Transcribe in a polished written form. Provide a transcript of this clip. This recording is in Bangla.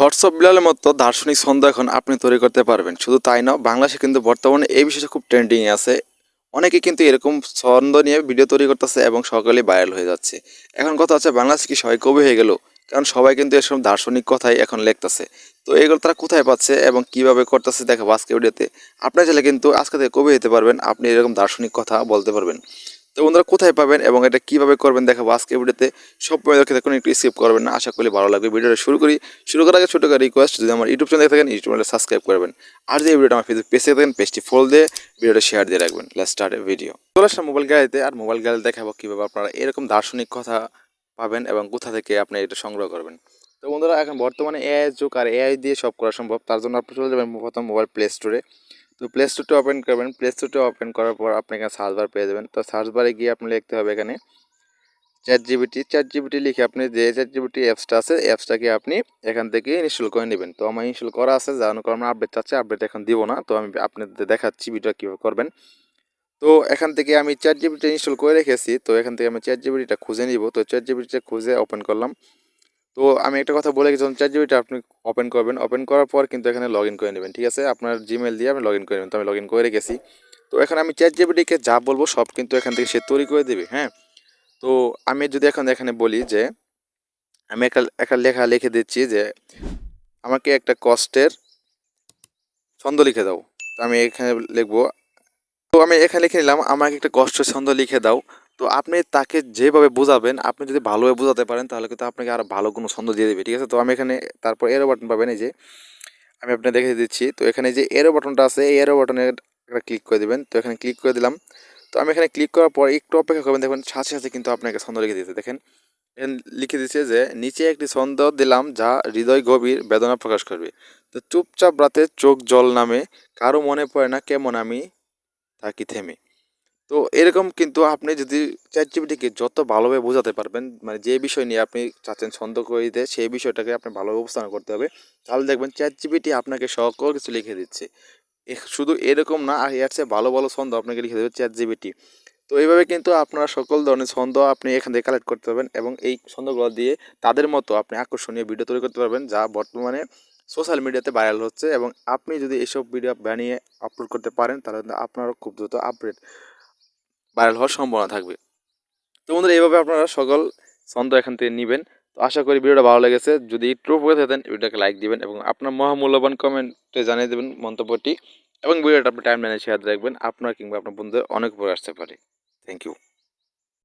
হর্স অফ বিলালের মতো দার্শনিক ছন্দ এখন আপনি তৈরি করতে পারবেন। শুধু তাই না, বাংলাদেশে কিন্তু বর্তমানে এই বিষয়ে খুব ট্রেন্ডিংয়ে আছে। অনেকে কিন্তু এরকম ছন্দ নিয়ে ভিডিও তৈরি করতেছে এবং সকলেই ভাইরাল হয়ে যাচ্ছে। এখন কথা হচ্ছে, বাংলাদেশে কি সবাই কবি হয়ে গেল? কারণ সবাই কিন্তু এসব দার্শনিক কথাই এখন লিখতেছে। তো এগুলো তারা কোথায় পাচ্ছে এবং কিভাবে করতেছে দেখাবো আজকে ভিডিওতে। আপনার চাইলে কিন্তু আজকে থেকে কবি হতে পারবেন, আপনি এরকম দার্শনিক কথা বলতে পারবেন। তো বন্ধুরা, কোথায় পাবেন এবং এটা কিভাবে করবেন দেখাবো আজকে ভিডিওতে। সব দেখে দেখুন, একটু স্কিপ করবেন না। আশা করি ভালো লাগবে। ভিডিওটা শুরু করি। শুরু করার আগে ছোট করে রিকোয়েস্ট, যদি আমার ইউটিউব চ্যানেল থাকেন ইউটিউব চ্যানেলে সাবস্ক্রাইব করবেন। আর যে ভিডিওটা আমার ফেসবুক পেজে থাকেন পেজটি ফলো দিয়ে ভিডিওটা শেয়ার দিয়ে রাখবেন। Let's start A video. চলে আসলাম মোবাইল গ্যালারিতে, আর মোবাইল গ্যালারি দেখাবো কিভাবে আপনারা এরকম দার্শনিক কথা পাবেন এবং কোথা থেকে আপনি এটা সংগ্রহ করবেন। তো বন্ধুরা, এখন বর্তমানে এআই যুগ, আর এআই দিয়ে সব করা সম্ভব। তার জন্য আপনি চলে যাবেন প্রথম মোবাইল প্লে স্টোরে। তো প্লে স্টোরটা ওপেন করবেন। প্লে স্টোরটা ওপেন করার পর আপনি এখানে সার্চ বার পেয়ে যাবেন। তো সার্চ বারে গিয়ে আপনি লিখতে হবে এখানে চ্যাট জিপিটি লিখে আপনি যে চ্যাট জিপিটি অ্যাপসটা আছে, অ্যাপসটাকে আপনি এখান থেকে ইনস্টল করে নেবেন। তো আমার ইনস্টল করা আছে, যার কারণে আপডেট চাচ্ছে, আপডেট এখন দিব না। তো আমি আপনাদের দেখাচ্ছি ভিডিও কীভাবে করবেন। তো এখান থেকে আমি চ্যাট জিপিটি ইনস্টল করে রেখেছি। তো এখান থেকে আমি চ্যাট জিপিটিটা খুঁজে নিব। তো চ্যাট জিপিটিটা খুঁজে ওপেন করলাম। তো আমি একটা কথা বলে গেছি, যখন চ্যাট জিপিটি আপনি ওপেন করবেন, ওপেন করার পর কিন্তু এখানে লগ ইন করে নেবেন। ঠিক আছে, আপনার জিমেল দিয়ে আপনি লগ ইন করে নেবেন। তো আমি লগ ইন করে রেখেছি। তো এখন আমি চ্যাট জিপিটিকে যা বলবো সব কিন্তু এখান থেকে সে তৈরি করে দেবে। হ্যাঁ, তো আমি যদি এখন এখানে বলি যে আমি একটা একটা লেখা লিখে দিচ্ছি যে আমাকে একটা কষ্টের ছন্দ লিখে দাও। তো আমি এখানে লিখবো। তো আমি এখানে লিখে নিলাম, আমাকে একটা কষ্টের ছন্দ লিখে দাও। তো আপনি তাকে যেভাবে বোঝাবেন, আপনি যদি ভালোভাবে বোঝাতে পারেন তাহলে কিন্তু আপনাকে আরও ভালো কোনো ছন্দ দিয়ে দেবে। ঠিক আছে, তো আমি এখানে তারপর এরো বাটন পাবেন, এই যে আমি আপনাকে দেখে দিচ্ছি। তো এখানে যে এরো বাটনটা আছে, এই এরো বাটনে একটা ক্লিক করে দেবেন। তো এখানে ক্লিক করে দিলাম। তো আমি এখানে ক্লিক করার পর একটু অপেক্ষা করবেন, দেখবেন সাথে সাথে কিন্তু আপনাকে ছন্দ লিখে দিয়েছে। দেখেন এখানে লিখে দিচ্ছে যে নিচে একটি ছন্দ দিলাম যা হৃদয় গভীর বেদনা প্রকাশ করবে। তো চুপচাপ রাতে চোখ জল নামে, কারো মনে পড়ে না কেমন আমি থাকি থেমে। তো এরকম কিন্তু আপনি যদি চ্যাট জিপিটিকে যত ভালোভাবে বোঝাতে পারবেন, মানে যে বিষয় নিয়ে আপনি চাচ্ছেন ছন্দ করে দিতে, সেই বিষয়টাকে আপনি ভালোভাবে উপস্থাপন করতে হবে, তাহলে দেখবেন চ্যাট জিপিটি আপনাকে সকল কিছু লিখে দিচ্ছে। শুধু এরকম না, আর এর চেয়ে ভালো ভালো ছন্দ আপনাকে লিখে দেবে চ্যাট জিপিটি। তো এইভাবে কিন্তু আপনারা সকল ধরনের ছন্দ আপনি এখান থেকে কালেক্ট করতে পারবেন এবং এই ছন্দগুলো দিয়ে তাদের মতো আপনি আকর্ষণীয় ভিডিও তৈরি করতে পারবেন, যা বর্তমানে সোশ্যাল মিডিয়াতে ভাইরাল হচ্ছে। এবং আপনি যদি এইসব ভিডিও বানিয়ে আপলোড করতে পারেন তাহলে কিন্তু আপনারও খুব দ্রুত আপডেট ভাইরাল হওয়ার সম্ভাবনা থাকবে। তো বন্ধুরা, এইভাবে আপনারা সকল ছন্দ এখান থেকে নেবেন। তো আশা করি ভিডিওটা ভালো লেগেছে। যদি একটু উপকার থাকেন ভিডিওটাকে লাইক দিবেন এবং আপনার মহামূল্যবান কমেন্টে জানিয়ে দেবেন মন্তব্যটি, এবং ভিডিওটা আপনি টাইমলাইনে শেয়ার রাখবেন। আপনার কিংবা আপনার বন্ধুদের অনেক উপকার আসতে পারে। Thank you.